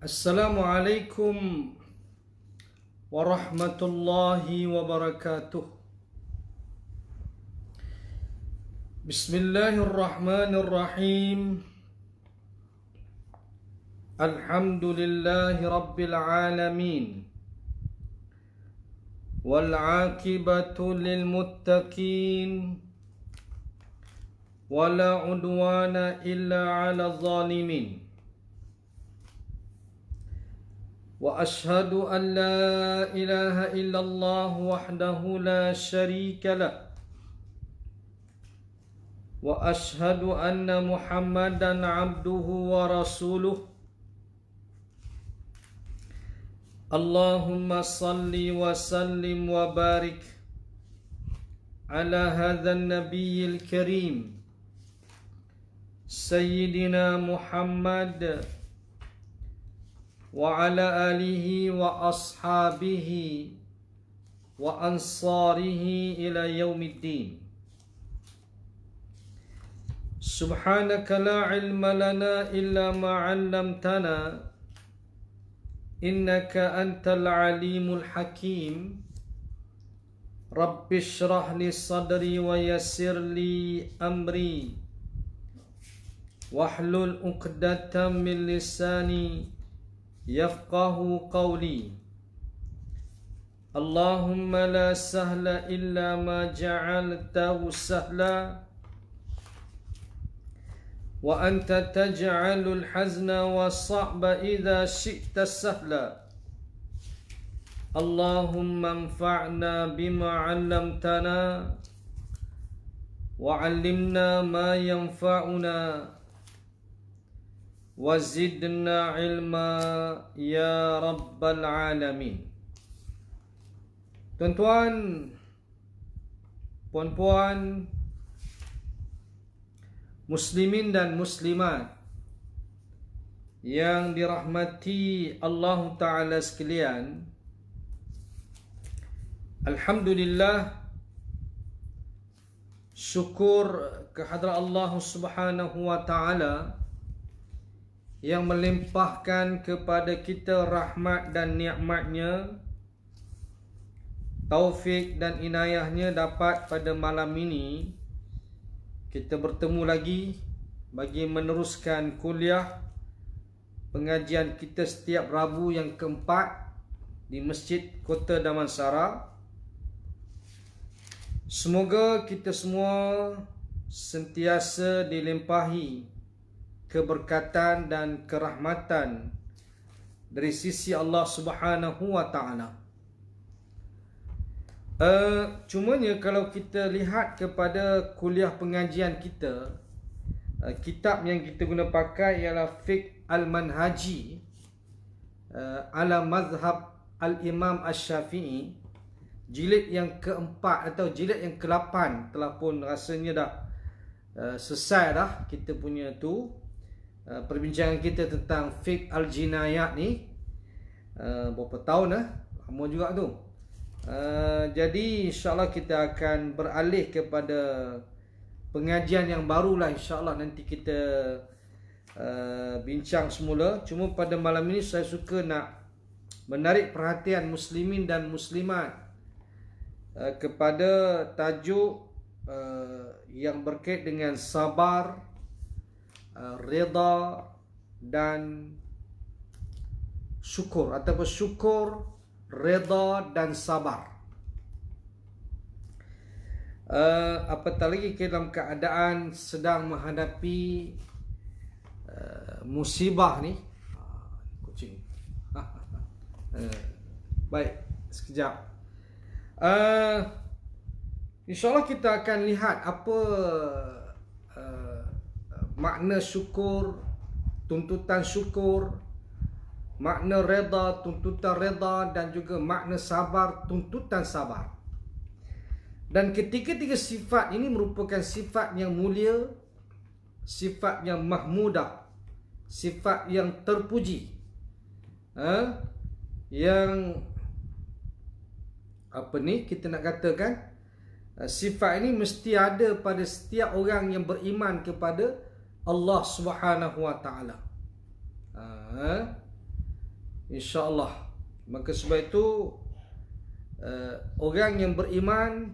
Assalamualaikum warahmatullahi wabarakatuh. Bismillahirrahmanirrahim. Alhamdulillahi rabbil alamin. Wal 'aqibatu lil muttaqin. Wala 'udwana illa 'alal zalimin. وأشهد أن لا إله إلا الله وحده لا شريك له وأشهد أن محمدا عبده ورسوله اللهم صل وسلم وبارك على هذا النبي الكريم سيدنا محمد وعلى آله وأصحابه وأنصاره إلى يوم الدين. سبحانك لا علم لنا إلا ما علمتنا إنك أنت العليم الحكيم. رب اشرح لي صدري ويسر لي أمري واحلل عقدة من لساني يفقه قولي. اللهم لا سهل إلا ما جعلته سهلا وأنت تجعل الحزن والصعب إذا شئت سهلا. اللهم انفعنا بما علمتنا وعلمنا ما ينفعنا wazidna ilma ya rabbal alamin. Tuan-tuan, puan-puan, muslimin dan muslimat yang dirahmati Allah Ta'ala sekalian, alhamdulillah, syukur kehadrat Allah Subhanahu wa Ta'ala yang melimpahkan kepada kita rahmat dan nikmatnya, taufik dan inayahnya dapat pada malam ini kita bertemu lagi bagi meneruskan kuliah pengajian kita setiap Rabu yang keempat di Masjid Kota Damansara. Semoga kita semua sentiasa dilimpahi keberkatan dan kerahmatan dari sisi Allah Subhanahu wa Ta'ala. Cumanya kalau kita lihat kepada kuliah pengajian kita, kitab yang kita guna pakai ialah Fiqh Al-Manhaji ala Mazhab Al-Imam Ash-Shafi'i, jilid yang keempat atau jilid yang ke-8 telah pun rasanya dah selesai dah kita punya tu perbincangan kita tentang Fiqh Al-Jinayat ni. Berapa tahun lama juga tu. Jadi insyaAllah kita akan beralih kepada pengajian yang barulah, insyaAllah nanti kita bincang semula. Cuma pada malam ini saya suka nak menarik perhatian muslimin dan muslimat kepada tajuk yang berkait dengan sabar, reda dan syukur, ataupun syukur, reda dan sabar. Apatah lagi kita dalam keadaan sedang menghadapi musibah ni. Kucing. Baik, sekejap. InsyaAllah kita akan lihat apa makna syukur, tuntutan syukur, makna reda, tuntutan reda, dan juga makna sabar, tuntutan sabar. Dan ketiga-tiga sifat ini merupakan sifat yang mulia, sifat yang mahmudah, sifat yang terpuji, yang kita nak katakan, sifat ini mesti ada pada setiap orang yang beriman kepada Allah Subhanahu wa Ta'ala. InsyaAllah. Maka sebab itu orang yang beriman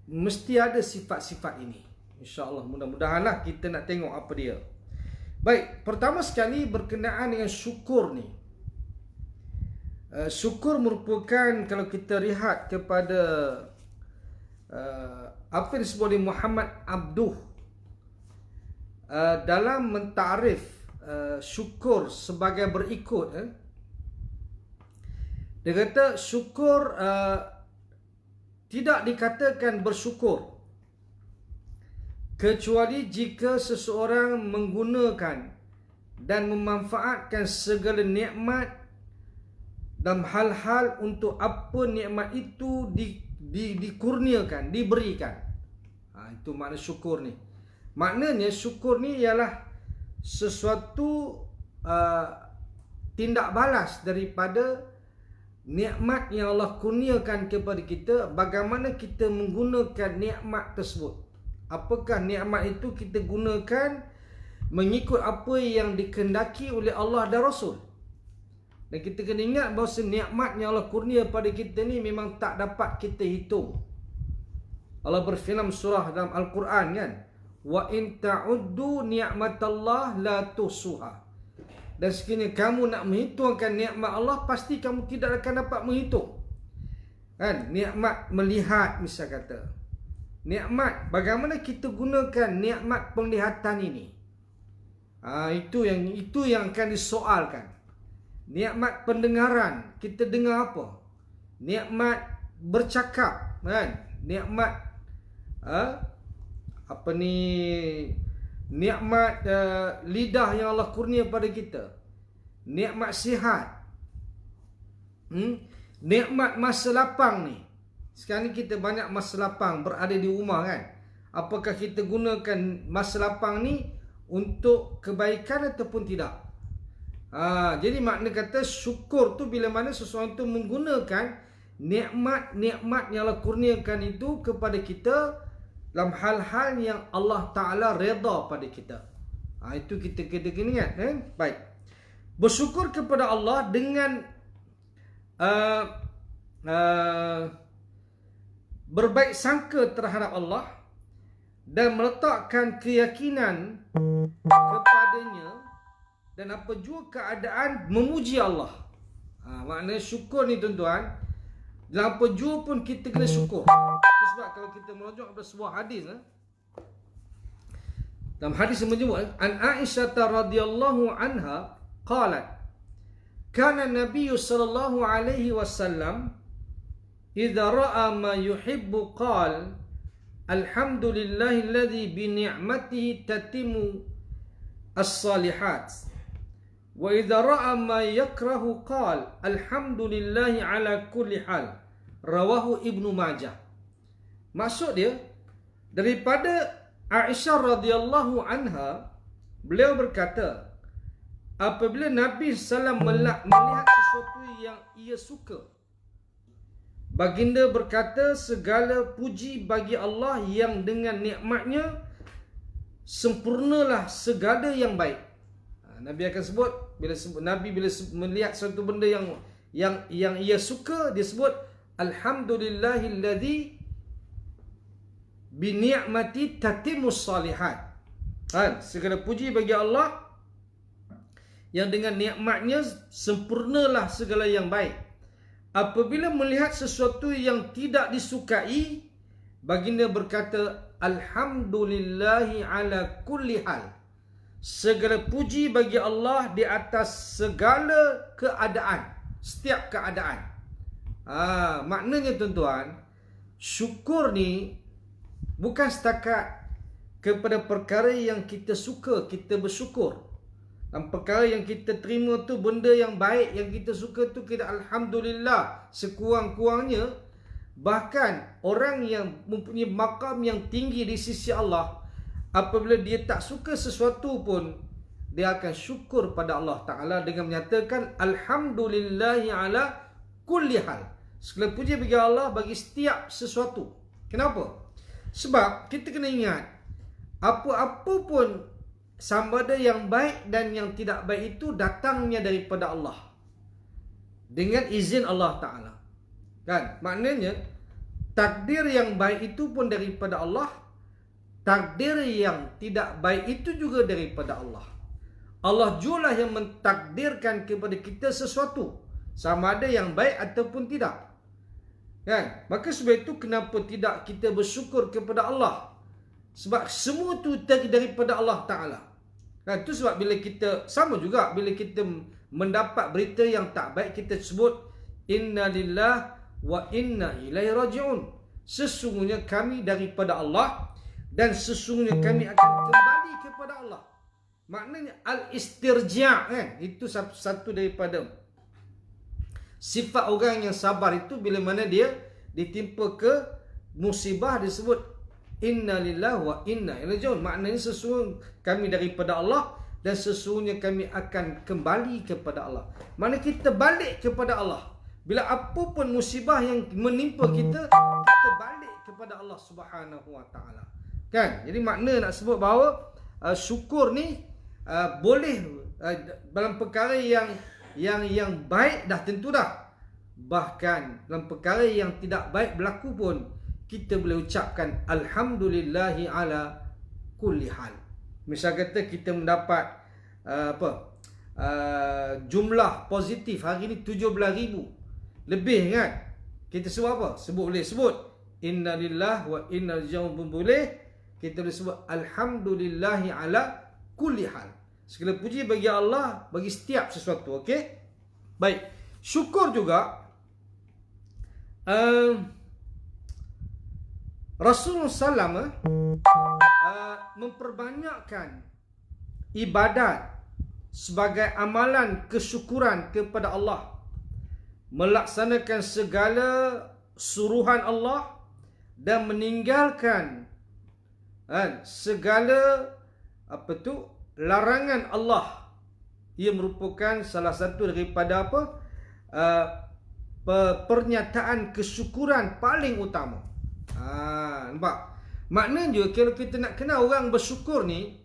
mesti ada sifat-sifat ini. InsyaAllah, mudah-mudahanlah kita nak tengok apa dia. Baik, pertama sekali berkenaan dengan syukur ni. Syukur merupakan, kalau kita lihat kepada apa yang disebut oleh Muhammad Abduh dalam mentarif syukur sebagai berikut. Dia kata syukur tidak dikatakan bersyukur kecuali jika seseorang menggunakan dan memanfaatkan segala nikmat dan hal-hal untuk apa nikmat itu dikurniakan, diberikan. Itu makna syukur ni. Maknanya syukur ni ialah sesuatu tindak balas daripada nikmat yang Allah kurniakan kepada kita. Bagaimana kita menggunakan nikmat tersebut. Apakah nikmat itu kita gunakan mengikut apa yang dikehendaki oleh Allah dan Rasul. Dan kita kena ingat bahawa nikmat yang Allah kurnia pada kita ni memang tak dapat kita hitung. Allah berfirman surah dalam Al-Quran kan, wa in ta'uddu ni'matallah la tuhsuha. Dan sekiranya kamu nak menghitungkan nikmat Allah, pasti kamu tidak akan dapat menghitung. Kan? Nikmat melihat misal kata. Nikmat, bagaimana kita gunakan nikmat penglihatan ini? Itu yang akan disoalkan. Nikmat pendengaran, kita dengar apa? Nikmat bercakap, kan? Nikmat nikmat lidah yang Allah kurnia pada kita. Nikmat sihat. Nikmat masa lapang ni. Sekarang ni kita banyak masa lapang berada di rumah kan. Apakah kita gunakan masa lapang ni untuk kebaikan ataupun tidak? Jadi makna kata syukur tu bila mana seseorang tu menggunakan nikmat-nikmat yang Allah kurniakan itu kepada kita dalam hal-hal yang Allah Ta'ala reda pada kita. Itu kita kena ingat. Baik. Bersyukur kepada Allah dengan berbaik sangka terhadap Allah dan meletakkan keyakinan kepadanya, dan apa jua keadaan memuji Allah. Maknanya syukur ni tuan-tuan, dalam apa jua pun kita kena syukur. Sebab kalau kita merujuk kepada sebuah hadis, dalam hadis yang menyebut an Aisyah radhiyallahu anha qalat kana Nabi sallallahu alaihi wasallam idza ra'a ma yuhibbu qala alhamdulillahilladzi bi ni'matihi tatimmu as-salihat wa idza ra'a ma yakrahu qala alhamdulillahi ala kulli hal. Rawahu Ibnu Majah. Maksud dia, daripada Aisyah radhiyallahu anha, beliau berkata, apabila Nabi SAW melihat sesuatu yang ia suka, baginda berkata, segala puji bagi Allah yang dengan nikmatnya sempurnalah segala yang baik. Nabi akan sebut, Nabi bila melihat sesuatu benda yang ia suka, dia sebut alhamdulillahilladzi bi ni'mati tatimmus salihat. Segala puji bagi Allah yang dengan nikmatnya sempurnalah segala yang baik. Apabila melihat sesuatu yang tidak disukai, baginda berkata alhamdulillahi ala kulli hal. Segala puji bagi Allah di atas segala keadaan, setiap keadaan. Maknanya tuan-tuan, syukur ni bukan setakat kepada perkara yang kita suka, kita bersyukur. Dan perkara yang kita terima tu benda yang baik yang kita suka tu, kita alhamdulillah sekurang-kurangnya. Bahkan orang yang mempunyai maqam yang tinggi di sisi Allah, apabila dia tak suka sesuatu pun, dia akan syukur pada Allah Ta'ala dengan menyatakan alhamdulillahi ala kulli hal. Segala puji bagi Allah bagi setiap sesuatu. Kenapa? Sebab kita kena ingat, apa-apa pun sama ada yang baik dan yang tidak baik itu datangnya daripada Allah dengan izin Allah Ta'ala. Kan? Maknanya takdir yang baik itu pun daripada Allah, takdir yang tidak baik itu juga daripada Allah. Allah jualah yang mentakdirkan kepada kita sesuatu, sama ada yang baik ataupun tidak. Kan? Maka sebab itu kenapa tidak kita bersyukur kepada Allah? Sebab semua itu daripada Allah Ta'ala. Kan? Itu sebab bila kita, sama juga bila kita mendapat berita yang tak baik, kita sebut Inna lillah wa inna ilaihi raji'un. Sesungguhnya kami daripada Allah dan sesungguhnya kami akan kembali kepada Allah. Maknanya al-istirja', kan? Itu satu daripada sifat orang yang sabar itu. Bila mana dia ditimpa ke musibah, disebut Inna lillahi wa inna ilaihi raji'un. Maknanya sesungguhnya kami daripada Allah dan sesungguhnya kami akan kembali kepada Allah. Maknanya kita balik kepada Allah. Bila apa pun musibah yang menimpa kita, kita balik kepada Allah Subhanahu wa Ta'ala. Kan? Jadi makna nak sebut bahawa syukur ni boleh dalam perkara yang baik dah tentu dah. Bahkan dalam perkara yang tidak baik berlaku pun, kita boleh ucapkan alhamdulillahi ala kulli hal. Misal kata kita mendapat jumlah positif hari ni 17,000 lebih, kan? Kita sebut apa? Boleh sebut inna lillahi wa inna ilaihi raji'un pun boleh. Kita boleh sebut alhamdulillahi ala kulli hal. Segala puji bagi Allah bagi setiap sesuatu. Okey? Baik. Syukur juga Rasulullah SAW memperbanyakkan ibadat sebagai amalan kesyukuran kepada Allah, melaksanakan segala suruhan Allah dan meninggalkan segala larangan Allah. Ia merupakan salah satu daripada pernyataan kesyukuran paling utama. Nampak? Maknanya kalau kita nak kenal orang bersyukur ni,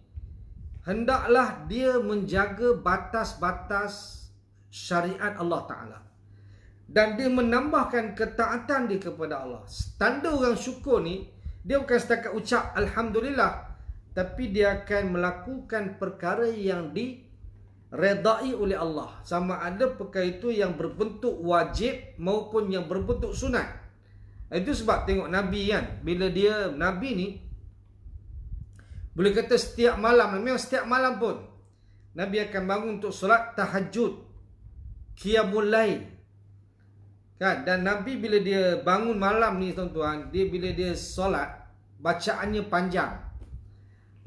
hendaklah dia menjaga batas-batas syariat Allah Ta'ala. Dan dia menambahkan ketaatan dia kepada Allah. Tanda orang syukur ni, dia bukan setakat ucap Alhamdulillah, tapi dia akan melakukan perkara yang diredai oleh Allah. Sama ada perkara itu yang berbentuk wajib maupun yang berbentuk sunat. Itu sebab tengok Nabi, kan? Bila dia, Nabi ni boleh kata setiap malam, memang setiap malam pun Nabi akan bangun untuk solat tahajud, qiyamul lail, kan? Dan Nabi bila dia bangun malam ni, tuan-tuan, bila dia solat, bacaannya panjang,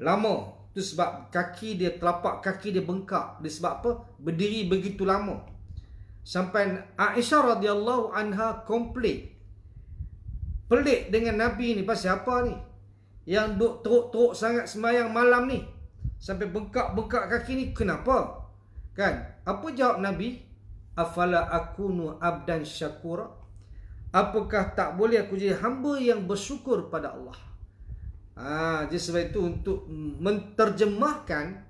lama. Itu sebab kaki dia, telapak kaki dia bengkak. Dia sebab apa? Berdiri begitu lama. Sampai Aisyah radhiyallahu anha komplain, pelik dengan Nabi ni, pasal apa ni? Yang duk teruk-teruk sangat sembahyang malam ni, sampai bengkak-bengkak kaki ni, kenapa? Kan? Apa jawab Nabi? Afala akunu abdan syakura? Apakah tak boleh aku jadi hamba yang bersyukur pada Allah? Jadi sebab itu untuk menterjemahkan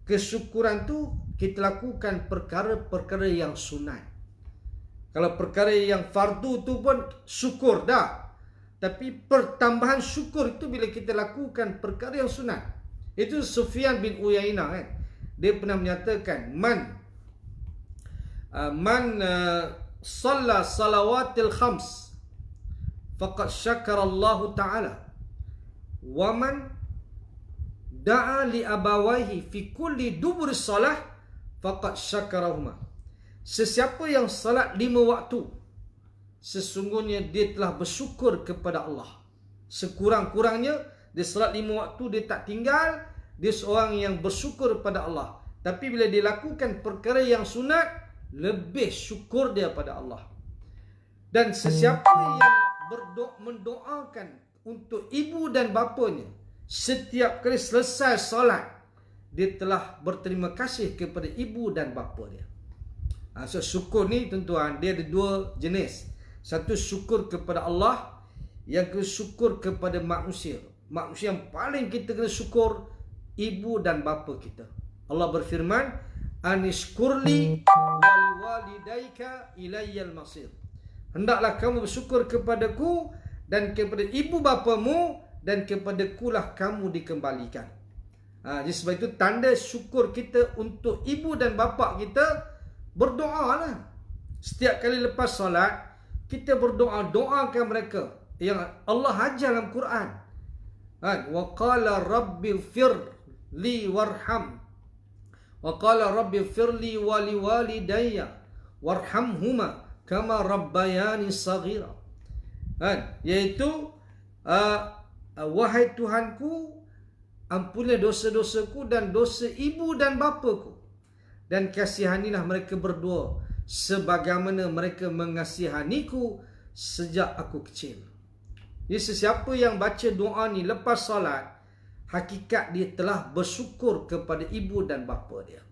kesyukuran tu, kita lakukan perkara-perkara yang sunat. Kalau perkara yang fardu tu pun syukur dah. Tapi pertambahan syukur itu bila kita lakukan perkara yang sunat. Itu Sufyan bin Uyainah, kan? Dia pernah menyatakan, man salla salawatil khams faqad syakara Allah Ta'ala, wa man da'a li abawaihi fi kulli dubur salah faqad syakarahuma. Sesiapa yang salat 5 waktu, sesungguhnya dia telah bersyukur kepada Allah. Sekurang-kurangnya dia salat 5 waktu, dia tak tinggal, dia seorang yang bersyukur kepada Allah. Tapi bila dia lakukan perkara yang sunat, lebih syukur dia pada Allah. Dan sesiapa yang mendoakan untuk ibu dan bapanya setiap kali selesai salat, dia telah berterima kasih kepada ibu dan bapa dia. So syukur ni, tuan-tuan, dia ada 2 jenis. Satu syukur kepada Allah, yang kedua syukur kepada manusia. Manusia yang paling kita kena syukur ibu dan bapa kita. Allah berfirman, anishkurli waliwalidaika ilayyal masir. Hendaklah kamu bersyukur kepadaku dan kepada ibu bapamu, dan kepadakulah kamu dikembalikan. Jadi sebab itu tanda syukur kita untuk ibu dan bapa kita, berdoa lah. Setiap kali lepas solat, kita berdoa, doakan mereka yang Allah ajar dalam Quran. Wa qala rabbighfir li warham. Wa qala rabbighfir li wa liwalidayya warhamhuma kama rabbayani saghira. Iaitu wahai Tuhanku, ampunilah dosa-dosaku dan dosa ibu dan bapaku, dan kasihanilah mereka berdua sebagaimana mereka mengasihaniku sejak aku kecil. Jadi sesiapa yang baca doa ni lepas solat, hakikat dia telah bersyukur kepada ibu dan bapa dia.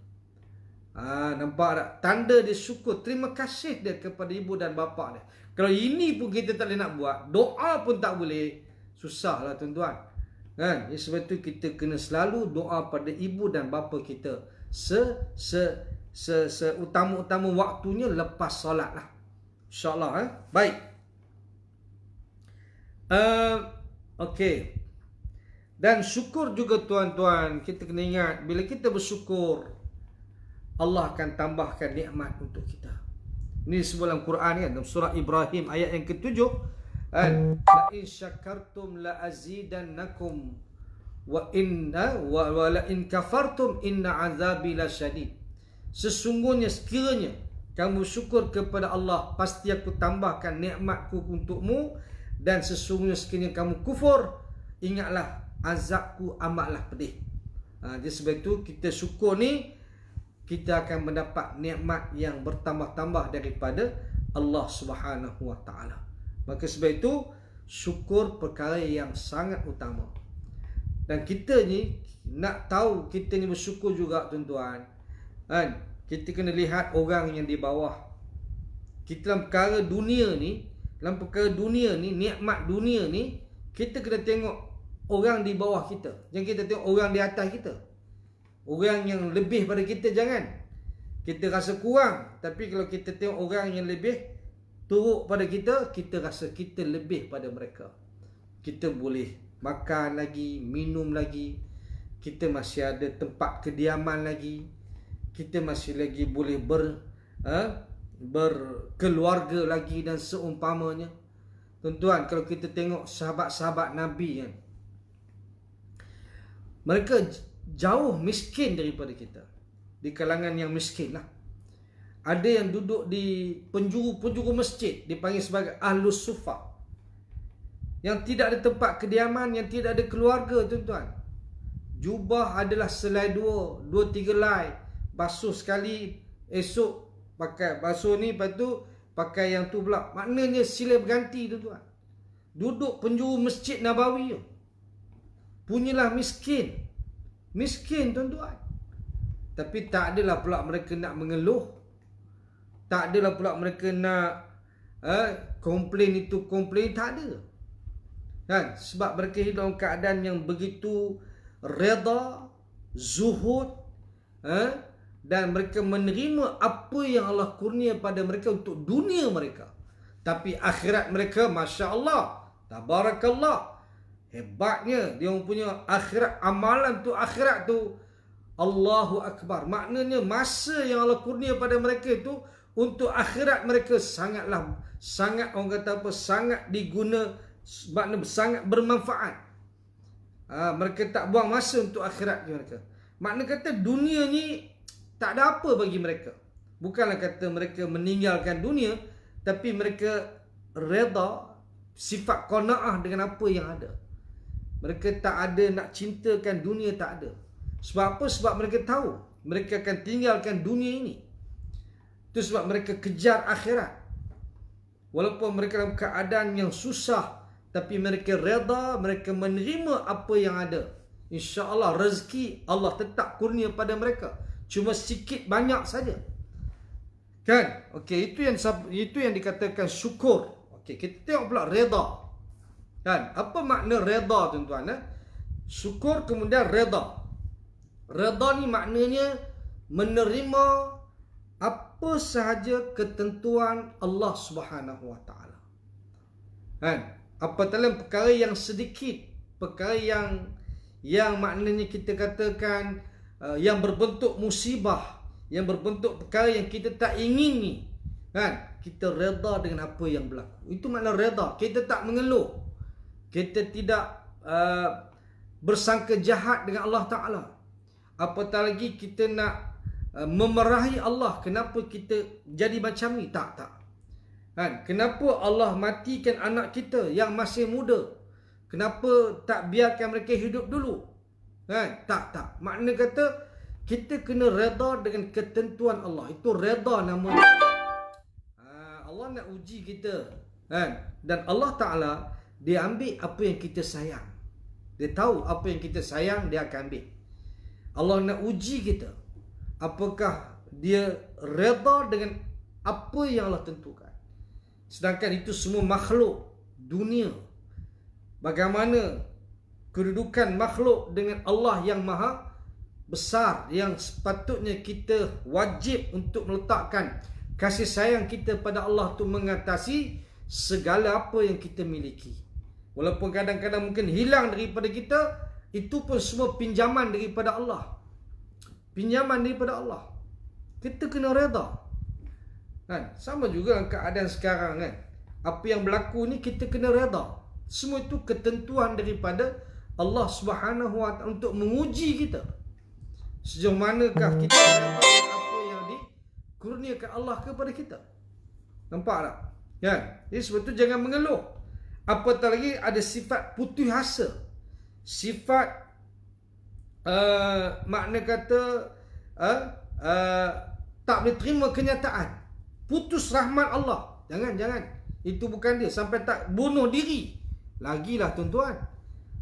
Nampak tak? Tanda dia syukur, terima kasih dia kepada ibu dan bapa dia. Kalau ini pun kita tak boleh nak buat, doa pun tak boleh, susahlah tuan-tuan. Jadi sebab itu kita kena selalu doa pada ibu dan bapa kita utama-utama waktunya lepas solat lah. InsyaAllah. Baik. Okey. Dan syukur juga tuan-tuan, kita kena ingat, bila kita bersyukur, Allah akan tambahkan nikmat untuk kita. Ini disebut dalam Quran kan, dalam surah Ibrahim ayat yang ke-7. La in syakartum la azidannakum wa la in kafartum inna azabi lasyadid. Sesungguhnya sekiranya kamu syukur kepada Allah, pasti aku tambahkan nikmatku untukmu, dan sesungguhnya sekiranya kamu kufur, ingatlah azabku amatlah pedih. Jadi sebab itu kita syukur ni, kita akan mendapat nikmat yang bertambah-tambah daripada Allah Subhanahu Wa Taala. Maka sebab itu syukur perkara yang sangat utama. Dan kita ni nak tahu kita ni bersyukur juga tuan-tuan. Kita kena lihat orang yang di bawah. Kita dalam perkara dunia ni, nikmat dunia ni, kita kena tengok orang di bawah kita. Jangan kita tengok orang di atas kita. Orang yang lebih pada kita jangan. Kita rasa kurang, tapi kalau kita tengok orang yang lebih teruk pada kita, kita rasa kita lebih pada mereka. Kita boleh makan lagi, minum lagi, kita masih ada tempat kediaman lagi, kita masih lagi boleh berkeluarga lagi dan seumpamanya. Tuan-tuan, kalau kita tengok sahabat-sahabat Nabi kan, mereka jauh miskin daripada kita. Di kalangan yang miskin lah, ada yang duduk di penjuru-penjuru masjid, dipanggil sebagai Ahlus Sufa, yang tidak ada tempat kediaman, yang tidak ada keluarga tuan-tuan. Jubah adalah selai dua tiga lai, basuh sekali, esok pakai basuh ni, lepas tu pakai yang tu pula. Maknanya silih berganti tuan-tuan. Duduk penjuru Masjid Nabawi tu, punyalah miskin. Miskin tuan-tuan. Tapi tak adalah pula mereka nak mengeluh, tak adalah pula mereka nak komplain itu komplain, tak ada kan? Sebab mereka hidup dalam keadaan yang begitu redha, zuhud, dan mereka menerima apa yang Allah kurnia pada mereka untuk dunia mereka. Tapi akhirat mereka, Masya Allah, Tabarakallah, hebatnya dia punya akhirat. Amalan tu akhirat tu, Allahu Akbar. Maknanya masa yang Allah kurnia pada mereka itu untuk akhirat mereka sangat orang kata apa, sangat diguna, sangat bermanfaat. Mereka tak buang masa untuk akhirat mereka. Makna kata dunia ni tak ada apa bagi mereka. Bukanlah kata mereka meninggalkan dunia, tapi mereka redha, sifat qanaah dengan apa yang ada. Mereka tak ada nak cintakan dunia, tak ada. Sebab apa? Sebab mereka tahu mereka akan tinggalkan dunia ini. Itu sebab mereka kejar akhirat. Walaupun mereka dalam keadaan yang susah, tapi mereka redha, mereka menerima apa yang ada. InsyaAllah rezeki Allah tetap kurnia pada mereka, cuma sikit banyak saja. Kan? Okey, itu yang dikatakan syukur. Okey, kita tengok pula redha. Kan? Apa makna redha tuan-tuan? Syukur kemudian redha. Redha ni maknanya menerima apa sahaja ketentuan Allah Subhanahu Wa Taala. Kan? Apatah perkara yang sedikit, perkara yang maknanya kita katakan yang berbentuk musibah, yang berbentuk perkara yang kita tak ingini, kan? Kita redha dengan apa yang berlaku. Itu makna redha. Kita tak mengeluh. Kita tidak bersangka jahat dengan Allah Ta'ala. Apatah lagi kita nak memarahi Allah. Kenapa kita jadi macam ni? Tak. Kan? Kenapa Allah matikan anak kita yang masih muda? Kenapa tak biarkan mereka hidup dulu? Kan? Tak. Makna kata kita kena redha dengan ketentuan Allah. Itu redha namanya. Allah nak uji kita. Kan? Dan Allah Ta'ala, dia ambil apa yang kita sayang. Dia tahu apa yang kita sayang, dia akan ambil. Allah nak uji kita. Apakah dia redha dengan apa yang Allah tentukan. Sedangkan itu semua makhluk dunia. Bagaimana kedudukan makhluk dengan Allah yang maha besar, yang sepatutnya kita wajib untuk meletakkan kasih sayang kita pada Allah tu mengatasi segala apa yang kita miliki. Walaupun kadang-kadang mungkin hilang daripada kita, itu pun semua pinjaman daripada Allah. Pinjaman daripada Allah. Kita kena redha. Kan? Sama juga dengan keadaan sekarang kan. Apa yang berlaku ni kita kena redha. Semua itu ketentuan daripada Allah Subhanahu Wa Taala untuk menguji kita. Sejauh manakah kita redha dengan apa yang dikurniakan Allah kepada kita. Nampak tak? Kan? Jadi sebab itu jangan mengeluh. Apatah lagi ada sifat putus asa. Sifat makna kata tak boleh terima kenyataan. Putus rahmat Allah. Jangan. Itu bukan dia. Sampai tak bunuh diri. Lagilah tuan-tuan.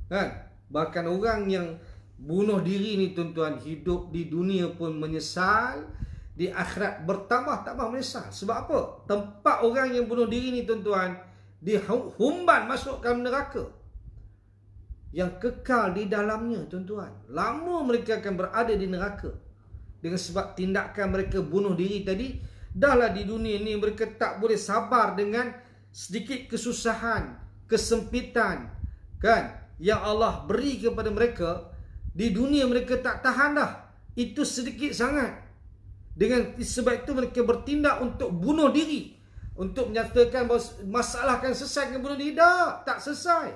Kan? Bahkan orang yang bunuh diri ni tuan-tuan, hidup di dunia pun menyesal, di akhirat bertambah-tambah menyesal. Sebab apa? Tempat orang yang bunuh diri ni tuan-tuan, dihumban masuk ke neraka yang kekal di dalamnya tuan-tuan. Lama mereka akan berada di neraka dengan sebab tindakan mereka bunuh diri tadi. Dahlah di dunia ni mereka tak boleh sabar dengan sedikit kesusahan, kesempitan, kan, yang Allah beri kepada mereka. Di dunia mereka tak tahan dah. Itu sedikit sangat. Dengan sebab itu mereka bertindak untuk bunuh diri. Untuk menyatakan bahawa masalah akan selesai dengan bunuh diri. Tak selesai.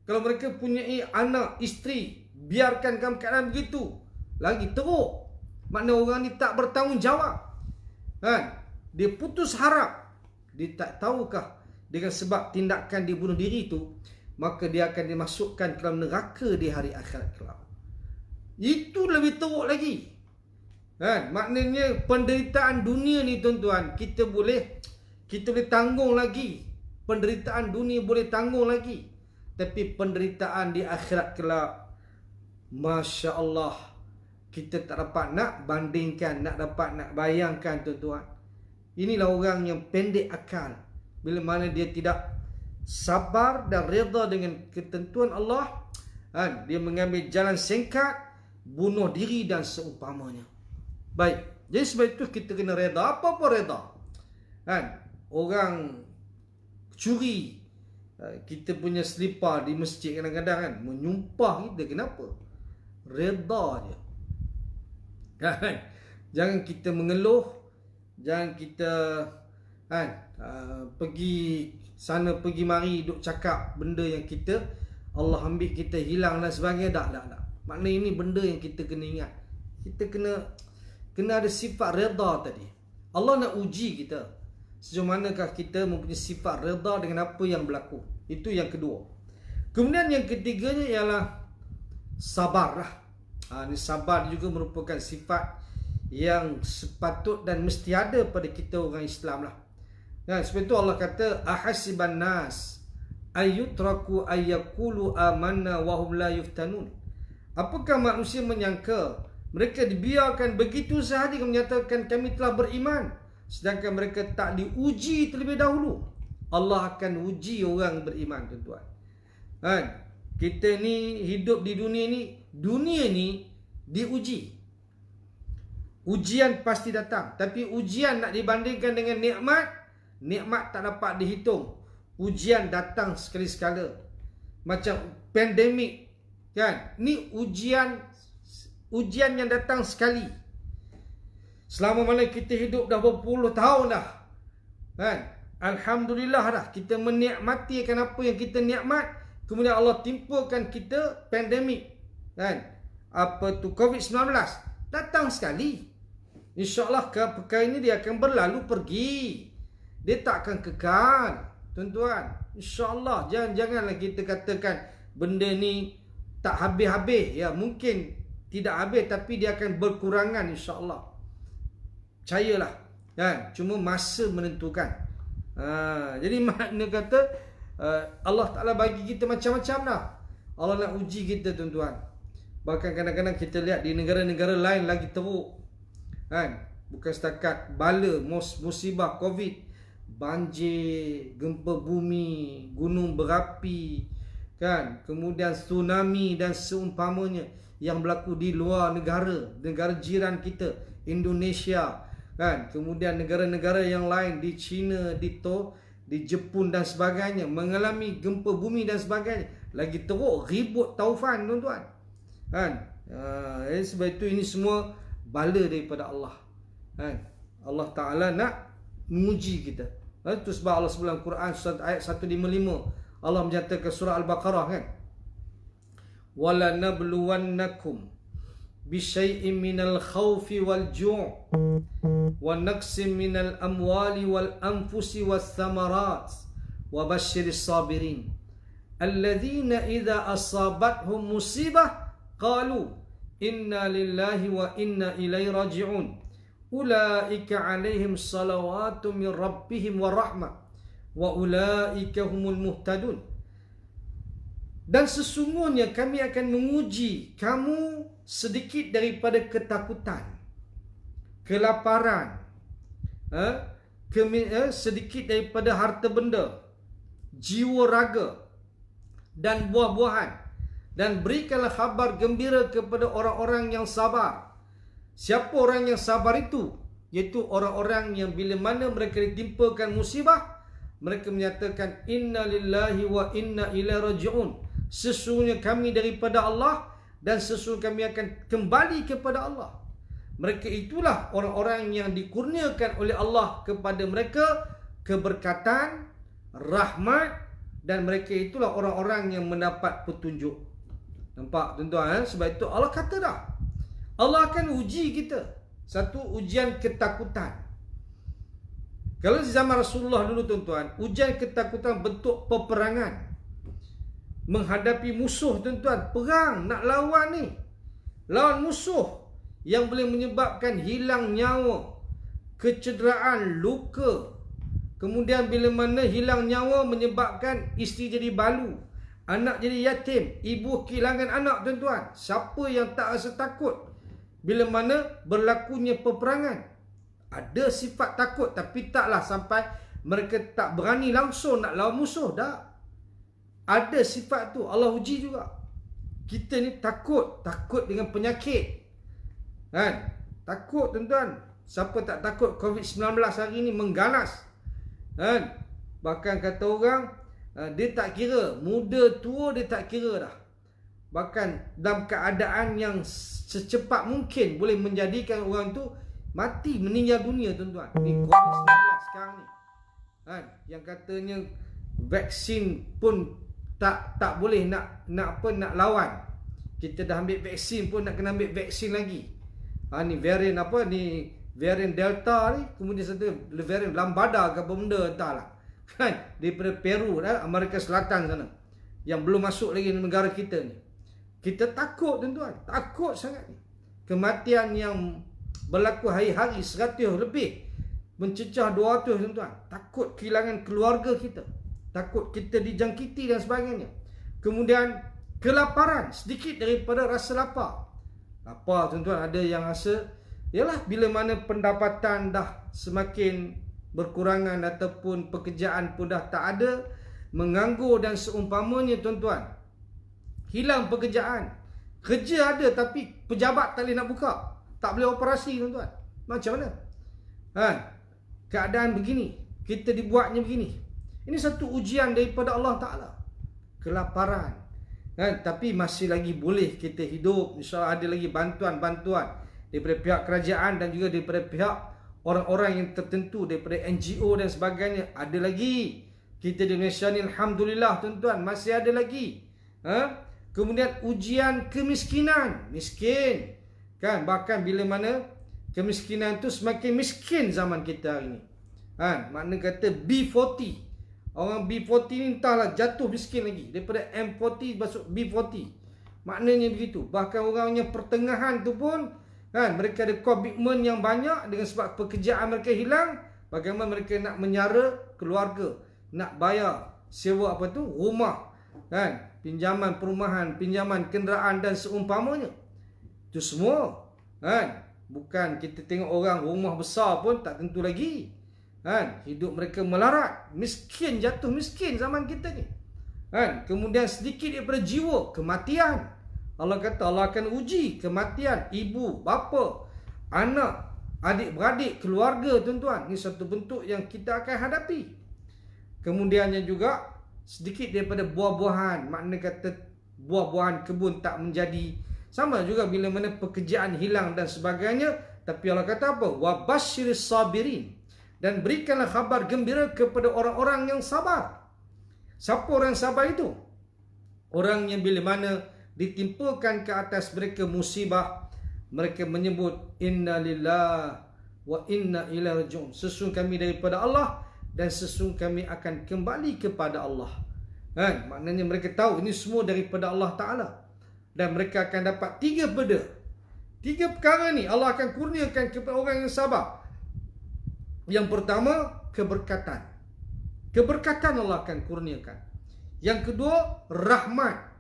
Kalau mereka punya anak, isteri, biarkan dalam keadaan begitu, lagi teruk. Makna orang ni tak bertanggungjawab. Kan? Dia putus harap. Dia tak tahukah dengan sebab tindakan dia bunuh diri itu, maka dia akan dimasukkan ke dalam neraka di hari akhirat kelak. Itu lebih teruk lagi. Kan? Maknanya penderitaan dunia ni tuan-tuan, kita boleh tanggung lagi. Penderitaan dunia boleh tanggung lagi. Tapi penderitaan di akhirat kelak, Masya Allah, kita tak dapat nak bandingkan, nak bayangkan tuan-tuan. Inilah orang yang pendek akal. Bila mana dia tidak sabar dan redha dengan ketentuan Allah, kan? Dia mengambil jalan singkat, bunuh diri dan seumpamanya. Baik, jadi sebab itu kita kena redha. Apa-apa redha. Kan? Orang curi kita punya selipar di masjid kadang-kadang kan, menyumpah kita. Kenapa? Redha je. Kan? Jangan kita mengeluh. Jangan kita pergi sana pergi mari duk cakap benda yang kita Allah ambil kita, hilang dan sebagainya. Tak. Makna ini benda yang kita kena ingat. Kita kena ada sifat redha tadi. Allah nak uji kita. Sejauh manakah kita mempunyai sifat redha dengan apa yang berlaku. Itu yang kedua. Kemudian yang ketiganya ialah sabar lah. Ini sabar juga merupakan sifat yang sepatut dan mesti ada pada kita orang Islam lah. Sebab itu Allah kata, ahasiban nas ayyutraku ayyakulu amanna wahum la yuftanun. Apakah manusia menyangka mereka dibiarkan begitu sahaja menyatakan kami telah beriman, sedangkan mereka tak diuji terlebih dahulu. Allah akan uji orang beriman tuan-tuan. Kita ni hidup di dunia ni diuji. Ujian pasti datang, tapi ujian nak dibandingkan dengan nikmat, nikmat tak dapat dihitung. Ujian datang sekali-sekala. Macam pandemik, kan? Ni ujian yang datang sekali. Selama mana kita hidup dah berpuluh tahun dah, kan? Alhamdulillah dah, kita menikmati akan apa yang kita nikmat. Kemudian Allah timpakan kita pandemik, kan? Apa tu, COVID-19 datang sekali. InsyaAllah perkara ini dia akan berlalu pergi. Dia tak akan kekal, tuan-tuan. InsyaAllah, janganlah kita katakan benda ni tak habis-habis. Ya, mungkin tidak habis, tapi dia akan berkurangan insyaAllah. Percayalah, kan? Cuma masa menentukan. Jadi makna kata Allah Ta'ala bagi kita macam-macam dah. Allah nak uji kita, tuan-tuan. Bahkan kadang-kadang kita lihat di negara-negara lain lagi teruk, kan? Bukan setakat bala, musibah COVID, banjir, gempa bumi, gunung berapi, kan? Kemudian tsunami dan seumpamanya yang berlaku di luar negara jiran kita, Indonesia, kan? Kemudian negara-negara yang lain di China, di Jepun dan sebagainya mengalami gempa bumi dan sebagainya. Lagi teruk, ribut taufan, tuan-tuan, kan? Sebab itu ini semua bala daripada Allah, kan? Allah Ta'ala nak menguji kita. Itu sebab Allah sebut dalam Quran ayat 155, Allah menyatakan surah Al-Baqarah, kan? Wala nabluwannakum bisyai'in minal khawfi wal ju' wa naqsim minal amwali wal anfusi was thamarat wa basyiris sabirin alladhina idza asabathum musibah qalu inna lillahi wa inna ilaihi raji'un ulaika alaihim salawatu min rabbihim wa rahmah wa ulaika humul muhtadun. Dan sesungguhnya kami akan menguji kamu sedikit daripada ketakutan, kelaparan, sedikit daripada harta benda, jiwa raga dan buah-buahan, dan berikanlah khabar gembira kepada orang-orang yang sabar. Siapa orang yang sabar itu? Iaitu orang-orang yang bila mana mereka ditimpakan musibah, mereka menyatakan inna lillahi wa inna ilaihi raji'un. Sesungguhnya kami daripada Allah dan sesungguhnya kami akan kembali kepada Allah. Mereka itulah orang-orang yang dikurniakan oleh Allah kepada mereka keberkatan, rahmat, dan mereka itulah orang-orang yang mendapat petunjuk. Nampak, tuan-tuan? Sebab itu Allah kata dah, Allah akan uji kita. Satu, ujian ketakutan. Kalau di zaman Rasulullah dulu, tuan-tuan, ujian ketakutan bentuk peperangan. Menghadapi musuh, tuan-tuan, perang, nak lawan ni, lawan musuh yang boleh menyebabkan hilang nyawa, kecederaan, luka. Kemudian bila mana hilang nyawa menyebabkan isteri jadi balu, anak jadi yatim, ibu kehilangan anak, tuan-tuan. Siapa yang tak rasa takut bila mana berlakunya peperangan? Ada sifat takut, tapi taklah sampai mereka tak berani langsung nak lawan musuh. Dah ada sifat tu. Allah uji juga kita ni. Takut dengan penyakit, kan? Takut, tuan-tuan. Siapa tak takut? COVID-19 hari ni mengganas, kan? Bahkan kata orang, dia tak kira muda tua, dia tak kira dah. Bahkan dalam keadaan yang secepat mungkin boleh menjadikan orang tu mati, meninggal dunia, tuan-tuan. Ni COVID-19 sekarang ni, kan? Yang katanya vaksin pun tak boleh nak lawan. Kita dah ambil vaksin pun nak kena ambil vaksin lagi. Ni varian apa ni, varian Delta ni, kemudian satu varian Lambada ke apa benda entahlah, kan? Daripada Peru, Amerika Selatan sana, yang belum masuk lagi negara kita ni. Kita takut, tuan-tuan. Takut sangat ni. Kematian yang berlaku hari-hari 100 lebih, mencecah 200, tuan-tuan. Takut kehilangan keluarga kita, takut kita dijangkiti dan sebagainya. Kemudian kelaparan, sedikit daripada rasa lapar. Lapar, tuan-tuan, ada yang rasa ialah bila mana pendapatan dah semakin berkurangan ataupun pekerjaan pun dah tak ada, menganggur dan seumpamanya, tuan-tuan. Hilang pekerjaan, Kerja ada tapi pejabat tak boleh nak buka. Tak boleh operasi tuan-tuan. Macam mana? Keadaan begini. Kita dibuatnya begini. Ini satu ujian daripada Allah Ta'ala. Kelaparan. Tapi masih lagi boleh kita hidup. InsyaAllah ada lagi bantuan-bantuan daripada pihak kerajaan dan juga daripada pihak orang-orang yang tertentu, daripada NGO dan sebagainya. Ada lagi. Kita di Malaysia ni alhamdulillah tuan-tuan, masih ada lagi. Kemudian ujian kemiskinan. Miskin. Bahkan bila mana kemiskinan tu semakin miskin zaman kita hari ni. Makna kata B40. Orang B40 ni entahlah jatuh miskin lagi. Daripada M40 masuk B40. Maknanya begitu. Bahkan orang yang pertengahan tu pun mereka ada komitmen yang banyak dengan sebab pekerjaan mereka hilang. Bagaimana mereka nak menyara keluarga, nak bayar sewa rumah, pinjaman perumahan, pinjaman kenderaan dan seumpamanya. Itu semua bukan kita tengok orang rumah besar pun tak tentu lagi. Hidup mereka melarat, miskin, jatuh miskin zaman kita ni. Kemudian sedikit daripada jiwa, kematian. Allah kata Allah akan uji kematian ibu, bapa, anak, adik-beradik, keluarga tuan-tuan. Ini satu bentuk yang kita akan hadapi. Kemudiannya juga sedikit daripada buah-buahan. Makna kata buah-buahan kebun tak menjadi. Sama juga bila mana pekerjaan hilang dan sebagainya. Tapi Allah kata apa? Wabashiris sabirin. Dan berikanlah khabar gembira kepada orang-orang yang sabar. Siapa orang yang sabar itu? Orang yang bila mana ditimpakan ke atas mereka musibah, mereka menyebut inna lillah wa inna ilaihi raji'un. Sesungguh kami daripada Allah dan sesungguh kami akan kembali kepada Allah. Maknanya mereka tahu ini semua daripada Allah Ta'ala. Dan mereka akan dapat 3 benda. 3 perkara ni Allah akan kurniakan kepada orang yang sabar. Yang pertama, keberkatan. Keberkatan Allah akan kurniakan. Yang kedua, rahmat.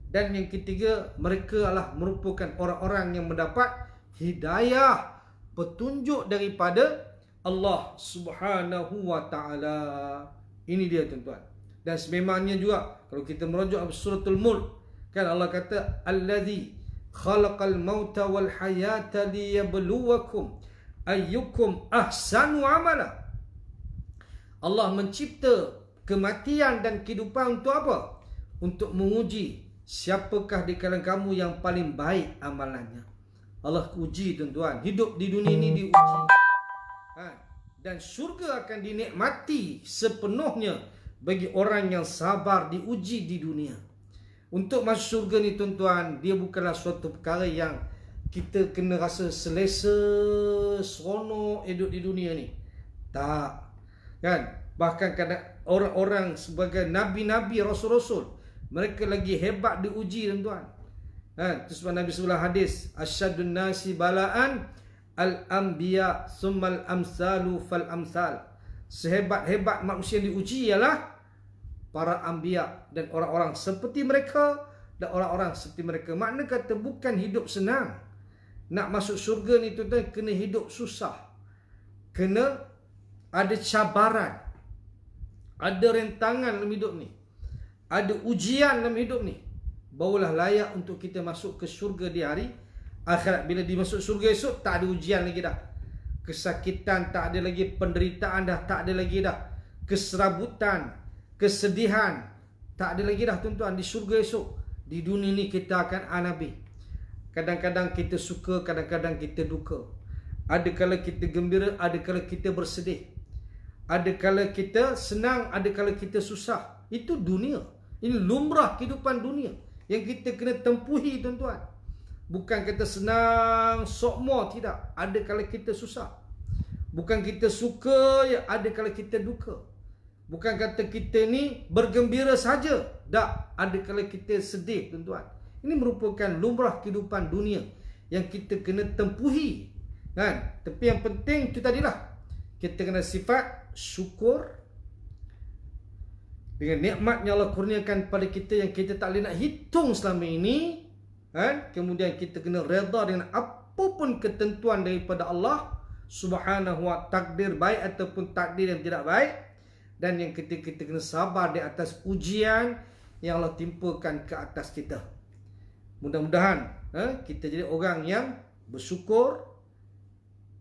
Dan yang ketiga, mereka adalah merupakan orang-orang yang mendapat hidayah, petunjuk daripada Allah Subhanahu wa Ta'ala. Ini dia tuan-tuan. Dan sememangnya juga kalau kita merujuk suratul Mulk, kan Allah kata allazi khalaqal mauta wal hayata liyabluwakum ayyukum ahsanu amala. Allah mencipta kematian dan kehidupan untuk apa? Untuk menguji siapakah di kalangan kamu yang paling baik amalannya. Allah uji tuan-tuan. Hidup di dunia ini diuji. Dan syurga akan dinikmati sepenuhnya bagi orang yang sabar diuji di dunia. Untuk masuk syurga ni tuan-tuan, dia bukanlah suatu perkara yang kita kena rasa selesa, seronok hidup di dunia ni. Tak. Bahkan kadang orang-orang sebagai nabi-nabi, rasul-rasul, mereka lagi hebat diuji tuan-tuan. Itu sebab Nabi sebelah hadis, asyadun nasi bala'an al-anbiya summal amsalu fal amsal. Sehebat-hebat manusia yang diuji ialah para anbiya dan orang-orang seperti mereka dan orang-orang seperti mereka. Makna kata bukan hidup senang. Nak masuk syurga ni tuan-tuan kena hidup susah. Kena ada cabaran. Ada rentangan dalam hidup ni. Ada ujian dalam hidup ni. Barulah layak untuk kita masuk ke syurga di hari akhirat. Bila dimasuk syurga esok, tak ada ujian lagi dah. Kesakitan tak ada lagi, penderitaan dah tak ada lagi dah. Keserabutan, kesedihan tak ada lagi dah tuan-tuan di syurga esok. Di dunia ni kita akan anabi. Kadang-kadang kita suka, kadang-kadang kita duka. Ada kala kita gembira, ada kala kita bersedih. Ada kala kita senang, ada kala kita susah. Itu dunia. Ini lumrah kehidupan dunia yang kita kena tempuhi tuan-tuan. Bukan kata senang, sokmo, tidak. Ada kala kita susah. Bukan kita suka, ya ada kala kita duka. Bukan kata kita ni bergembira saja. Tak, ada kala kita sedih tuan-tuan. Ini merupakan lumrah kehidupan dunia yang kita kena tempuhi. Tapi yang penting itu tadilah. Kita kena sifat syukur dengan nikmat yang Allah kurniakan pada kita yang kita tak boleh nak hitung selama ini. Kemudian kita kena redha dengan apapun ketentuan daripada Allah Subhanahu wa takdir baik ataupun takdir yang tidak baik. Dan yang ketiga, kita kena sabar di atas ujian yang Allah timpakan ke atas kita. Mudah-mudahan kita jadi orang yang bersyukur,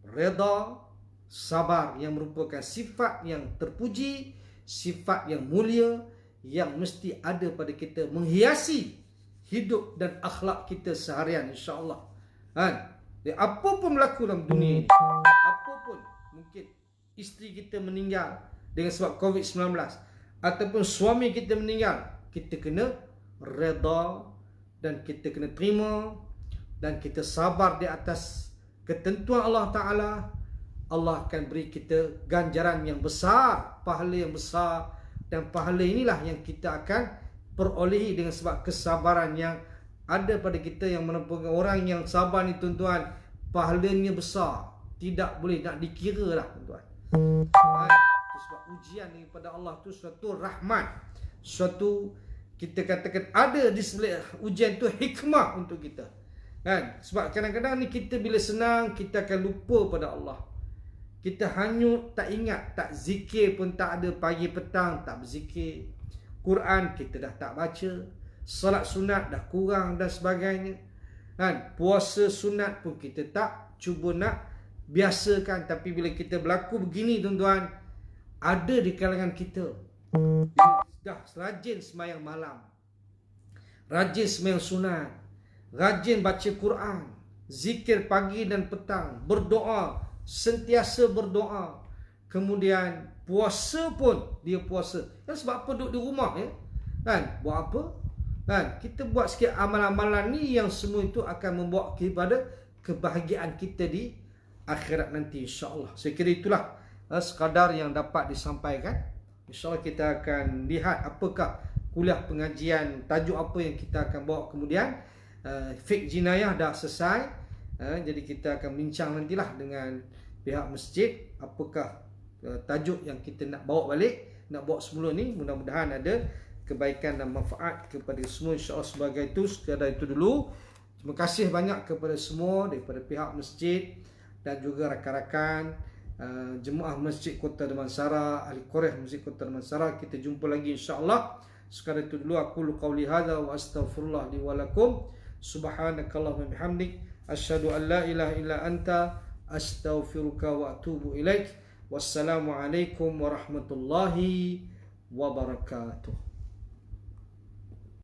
redha, sabar, yang merupakan sifat yang terpuji, sifat yang mulia, yang mesti ada pada kita, menghiasi hidup dan akhlak kita seharian, insya-Allah. Apa pun berlaku dalam dunia ini, apa pun, mungkin isteri kita meninggal dengan sebab COVID-19, ataupun suami kita meninggal, kita kena redha dan kita kena terima dan kita sabar di atas ketentuan Allah Ta'ala. Allah akan beri kita ganjaran yang besar, pahala yang besar, dan pahala inilah yang kita akan perolehi dengan sebab kesabaran yang ada pada kita. Yang merupakan orang yang sabar ni tuan-tuan, pahalanya besar, tidak boleh nak dikira lah tuan-tuan. Sebab ujian daripada Allah tu suatu rahmat, suatu, kita katakan ada di sebelah ujian tu hikmah untuk kita. Sebab kadang-kadang ni kita bila senang, kita akan lupa pada Allah. Kita hanyut, tak ingat, tak zikir pun tak ada, pagi petang tak berzikir, Quran kita dah tak baca, salat sunat dah kurang dan sebagainya. Puasa sunat pun kita tak cuba nak biasakan. Tapi bila kita berlaku begini tuan-tuan, ada di kalangan kita dah rajin sembahyang malam, rajin sembahyang sunat, rajin baca Quran, zikir pagi dan petang, berdoa, sentiasa berdoa. Kemudian puasa pun dia puasa. Sebab apa? Duduk di rumah buat apa? Kita buat sikit amalan-amalan ni, yang semua itu akan membawa kepada kebahagiaan kita di akhirat nanti, insya-Allah. Saya kira itulah sekadar yang dapat disampaikan. InsyaAllah kita akan lihat apakah kuliah pengajian, tajuk apa yang kita akan bawa kemudian. Fiqh jinayah dah selesai, jadi kita akan bincang nantilah dengan pihak masjid apakah tajuk yang kita nak bawa balik, nak bawa semula ni. Mudah-mudahan ada kebaikan dan manfaat kepada semua, insya-Allah. Sebagai itu, sekadar itu dulu. Terima kasih banyak kepada semua daripada pihak masjid dan juga rakan-rakan jemaah Masjid Kota Damansara, ahli Qaryah Masjid Kota Damansara. Kita jumpa lagi, insya-Allah. Sekadar itu dulu, aku qauli hadza wa astaghfirullah li wa lakum. Subhanakallahumma bihamdik, asyhadu an la ilaha illa anta, astaghfiruka wa atubu ilaik. Wassalamualaikum warahmatullahi wabarakatuh.